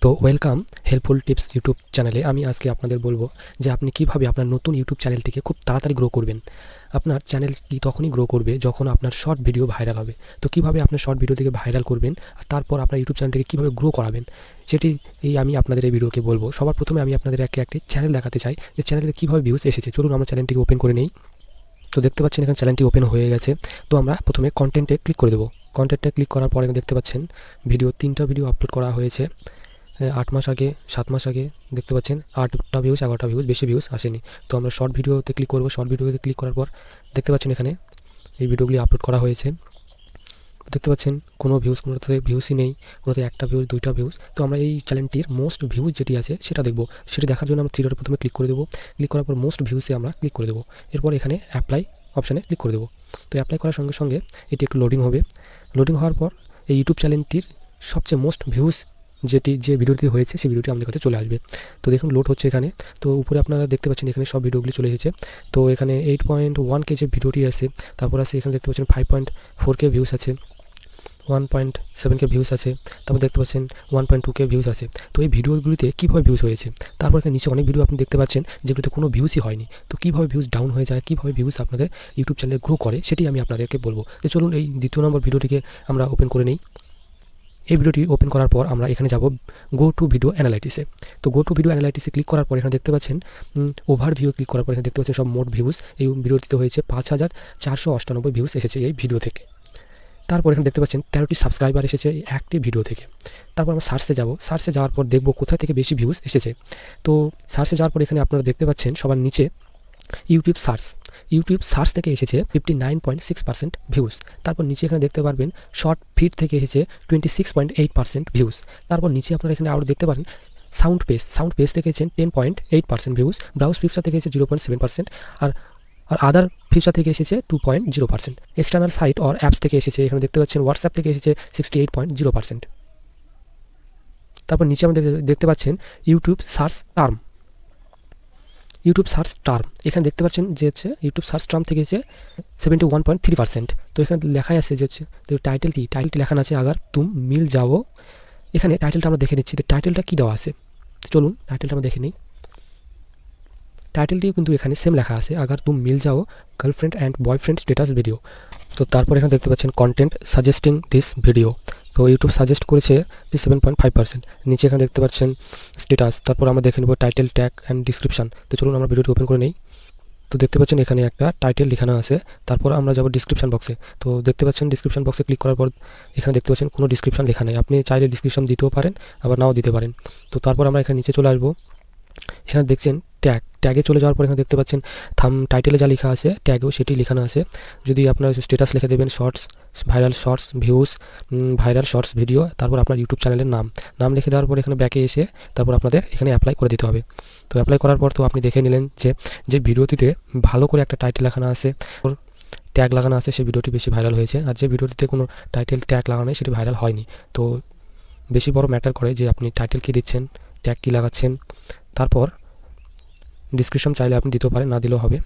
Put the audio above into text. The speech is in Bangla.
তো ওয়েলকাম হেল্পফুল টিপস ইউটিউব চ্যানেলে। আমি আজকে আপনাদের বলবো যে আপনি কিভাবে আপনার নতুন ইউটিউব চ্যানেলটিকে খুব তাড়াতাড়ি গ্রো করবেন। আপনার চ্যানেলটি তখনই গ্রো করবে যখন আপনার শর্ট ভিডিও ভাইরাল হবে। তো কিভাবে আপনার শর্ট ভিডিও থেকে ভাইরাল করবেন আর তারপর আপনার ইউটিউব চ্যানেলটিকে কীভাবে গ্রো করাবেন সেটি আমি আপনাদের এই ভিডিওকে বলবো। সবার প্রথমে আমি আপনাদের একটি চ্যানেল দেখাতে চাই যে চ্যানেলে কীভাবে ভিউজ এসেছে। চলুন আমরা চ্যানেলটিকে ওপেন করে নেই। তো দেখতে পাচ্ছেন এখানে চ্যানেলটি ওপেন হয়ে গেছে। তো আমরা প্রথমে কন্টেন্টে ক্লিক করে দেবো। কন্টেন্টে ক্লিক করার পরে দেখতে পাচ্ছেন তিনটা ভিডিও আপলোড করা হয়েছে 8 মাস আগে, 7 মাস আগে। দেখতে পাচ্ছেন 8টা ভিউজ, 11টা ভিউজ, বেশি ভিউজ আসেনি। তো আমরা শর্ট ভিডিওতে ক্লিক করবো। শর্ট ভিডিওতে ক্লিক করার পর দেখতে পাচ্ছেন এখানে এই ভিডিওগুলি আপলোড করা হয়েছে। দেখতে পাচ্ছেন কোনো কোনোটাতে ভিউজই নেই, কোনোতে একটা ভিউজ, 2টা ভিউজ। তো আমরা এই চ্যানেলটির মোস্ট ভিউজ যেটি আছে সেটা দেখবো। সেটি দেখার জন্য আমরা থ্রি ডটে প্রথমে ক্লিক করে দেবো। ক্লিক করার পর মোস্ট ভিউজে আমরা ক্লিক করে দেবো। এরপর এখানে অ্যাপ্লাই অপশানে ক্লিক করে দেবো। তো অ্যাপ্লাই করার সঙ্গে সঙ্গে এটি একটু লোডিং হবে। লোডিং হওয়ার পর এই ইউটিউব চ্যানেলটির সবচেয়ে মোস্ট ভিউজ যে ভিডিওটি হয়েছে সেই ভিডিওটি আমাদের কাছে চলে আসবে। তো দেখুন লোড হচ্ছে এখানে। তো উপরে আপনারা দেখতে পাচ্ছেন এখানে সব ভিডিওগুলি চলে এসেছে। তো এখানে 8.1K যে ভিডিওটি আছে, তারপর আছে এখানে দেখতে পাচ্ছেন 5.4K ভিউজ আছে, 1.7K ভিউজ আছে, তারপর দেখতে পাচ্ছেন 1.2K ভিউজ আছে। তো এই ভিডিওগুলিতে কীভাবে ভিউজ হয়েছে, তারপর এখানে নিচে অনেক ভিডিও আপনি দেখতে পাচ্ছেন যেগুলোতে কোনো ভিউজই হয়নি। তো কীভাবে ভিউজ ডাউন হয়ে যায়, কীভাবে ভিউজ আপনাদের ইউটিউব চ্যানেলে গ্রো করে সেটি আমি আপনাদেরকে বলবো। তো চলুন এই দ্বিতীয় নম্বর ভিডিওটিকে আমরা ওপেন করে নিই। এই ভিডিওটি ওপেন করার পর আমরা এখানে যাব গো টু ভিডিও অ্যানালাইটিসে। তো গো টু ভিডিও অ্যানালাইটিসে ক্লিক করার পর এখানে দেখতে পাচ্ছেন ওভারভিউ ক্লিক করার পর এখানে দেখতে পাচ্ছেন সব মোট ভিউজ। এই ভিডিওটিতে হয়েছে 5498 ভিউজ এসেছে এই ভিডিও থেকে। তারপর এখানে দেখতে পাচ্ছেন 13টি সাবস্ক্রাইবার এসেছে এই একটি ভিডিও থেকে। তারপর আমরা সার্চে যাব। সার্চে যাওয়ার পর দেখব কোথায় থেকে বেশি ভিউজ এসেছে। তো সার্চে যাওয়ার পর এখানে আপনারা দেখতে পাচ্ছেন সবার নিচে ইউটিউব সার্চ থেকে এসেছে 59.6% ভিউজ। তারপর নিচে এখানে দেখতে পারবেন শর্ট ফিড থেকে এসেছে 26.8% ভিউজ। তারপর নিচে আপনারা এখানে আরও দেখতে পারেন সাউন্ড পেজ থেকে এসেছেন 10.8% ভিউজ। ব্রাউজ ফিউচার থেকে এসেছে 0.7%, আর আদার ফিউচার থেকে এসেছে 2.0%। এক্সটার্নাল সাইট অর অ্যাপস থেকে এসেছে এখানে দেখতে পাচ্ছেন হোয়াটসঅ্যাপ থেকে এসেছে 68.0%। তারপর নিচে আমাদের দেখতে পাচ্ছেন ইউটিউব সার্চ টার্ম এখানে দেখতে পাচ্ছেন যে হচ্ছে ইউটিউব সার্চ টার্ম থেকে হচ্ছে 71.3%। তো এখানে লেখাই আছে যে হচ্ছে টাইটেলটি লেখানো আছে আগার তুম মিল যাও। এখানে টাইটেলটা আমরা দেখে নিচ্ছি। তো টাইটেলটা কী দেওয়া আছে, চলুন টাইটেলটা আমরা দেখে নিই। টাইটেলটিও কিন্তু এখানে সেম লেখা আছে, আগার তুম মিল যাও girlfriend and boyfriend status video. তো তারপর এখানে দেখতে পাচ্ছেন কন্টেন্ট সাজেস্টিং দিস ভিডিও। তো ইউটিউব সাজেস্ট করেছে 7.5%। নিচে এখানে দেখতে পাচ্ছেন স্ট্যাটাস। তারপর আমরা দেখে নেব টাইটেল, ট্যাগ অ্যান্ড ডিসক্রিপশন। তো চলুন আমরা ভিডিওটি ওপেন করে নেই। তো দেখতে পাচ্ছেন এখানে একটা টাইটেল লেখানো আছে। তারপর আমরা যাব ডিসক্রিপশন বক্সে। তো দেখতে পাচ্ছেন ডিসক্রিপশন বক্সে ক্লিক করার পর এখানে দেখতে পাচ্ছেন কোনো ডিসক্রিপশন লেখা নেই। আপনি চাইলে ডিসক্রিপশন দিতেও পারেন, আবার নাও দিতে পারেন। তো তারপর আমরা এখানে নিচে চলে আসবো। এখানে দেখছেন ট্যাগে চলে যাওয়ার পর এখানে দেখতে পাচ্ছেন টাইটেলে যা লেখা আছে ট্যাগেও সেটি লেখানো আছে। যদি আপনার স্ট্যাটাস লিখে দেবেন viral shorts views, viral shorts video, তারপর আপনার ইউটিউব চ্যানেলের নাম লিখে দেওয়ার পর এখানে ব্যাকে এসে তারপর আপনাদের এখানে অ্যাপ্লাই করে দিতে হবে। তো অ্যাপ্লাই করার পর তো আপনি দেখে নিলেন যে ভিডিওটিতে ভালো করে একটা টাইটেল লাগানো আছে, ট্যাগ লাগানো আছে, সেই ভিডিওটি বেশি ভাইরাল হয়েছে। আর যে ভিডিওটিতে কোনো টাইটেল ট্যাগ লাগানো নেই সেটি ভাইরাল হয়নি। তো বেশি বড় ম্যাটার করে যে আপনি টাইটেল কী দিচ্ছেন, ট্যাগ কী লাগাচ্ছেন। তারপর ডিসক্রিপশন চাইলে আপনি দিতেও পারেন, না দিলেও হবে।